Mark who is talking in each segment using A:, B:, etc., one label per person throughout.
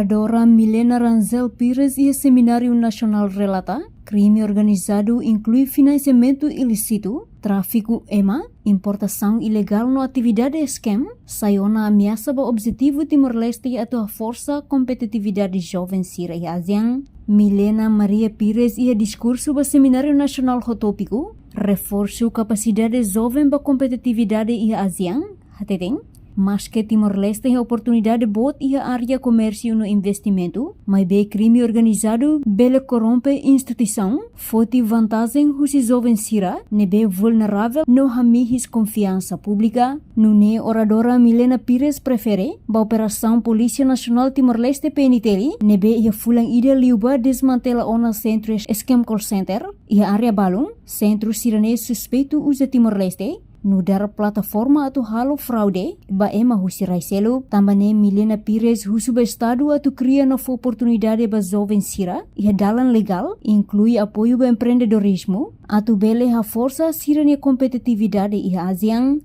A: Oradora Milena Ranzel Pires e Seminário Nacional relata crime organizado inclui financiamento ilícito, tráfico EMA, importação ilegal no atividade esquema, sayona ameaça para objetivo Timor-Leste atau a força competitividade jovem Sira e ASEAN. Milena Maria Pires e discurso para Seminário Nacional Rotópico, reforço capacidade jovem para competitividade e ASEAN, hateten. Mas que Timor-Leste tem oportunidade boa e a área comércio no investimento, mas bem crime organizado, bela corrompe instituição, forte vantagem os jovens Sira, ne bem vulnerável, não hamihis confiança pública, no ne oradora Milena Pires prefere, ba operação Polícia Nacional Timor-Leste PNTL, ne bem ia fulang ida liuba desmantela ona centro esquem call center, e a área balon, centro siranês suspeito usa Timor-Leste, no dar plataforma atau halo fraude, ba ema husi raiselo, tambane Milena Pires husu ba estado atau cria nova oportunidade ba jovem Sira, e dalan legal, inclui apoio ba empreendedorismo, atau bele ha força sirane competitividade e ASEAN.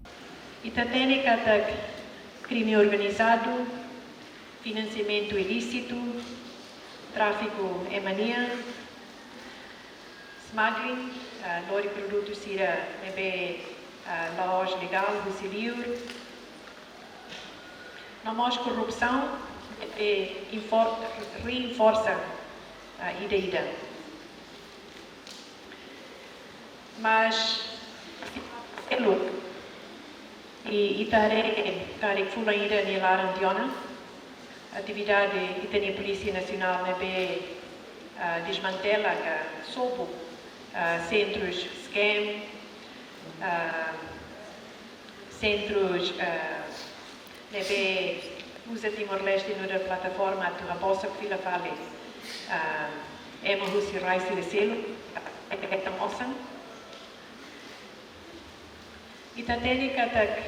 B: Itatene kata crime organizado, financiamento ilícito, tráfico e mania, smuggling, lori produtos Sira nebe loja legal, Rusiliur. Não mais corrupção reforça a ideia. Mas e itare fula ida ni larandiona atividade itani Polícia Nacional nebe desmantela que sobo centros scam centros nebe usa Timor-Leste na plataforma tu a bolsa que fila fale ema husi raisi de selo eta moçan itatene katak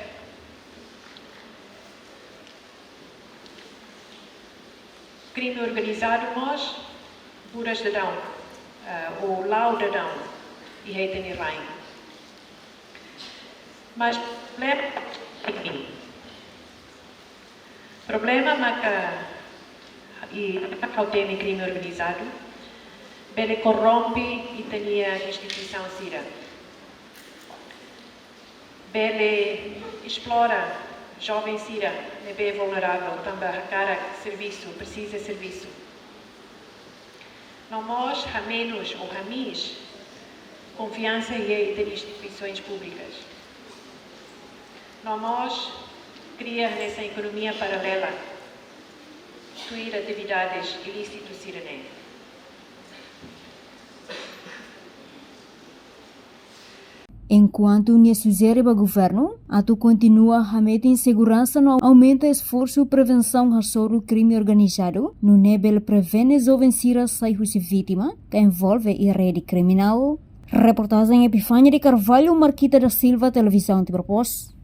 B: crime organizado nós buras de dão ou lau de dão e heiteni rain. Mas problema e tem crime organizado, ele corrompe e tem a instituição Sira. Ele explora jovem Sira, é bem vulnerável, também a cara serviço, precisa de serviço. Não nós, a menos ou a mais, confiança em instituições públicas. Nós criamos nessa economia paralela, incluir atividades ilícitas siranê.
A: Enquanto nie sugere para o governo, atu continua a meter insegurança no aumenta esforço prevenção sobre crime organizado, no nebel prevene jovem Sira sai vítima, que envolve a rede criminal. Reportagem Epifânia de Carvalho, Marquita da Silva, Televisão de Propós.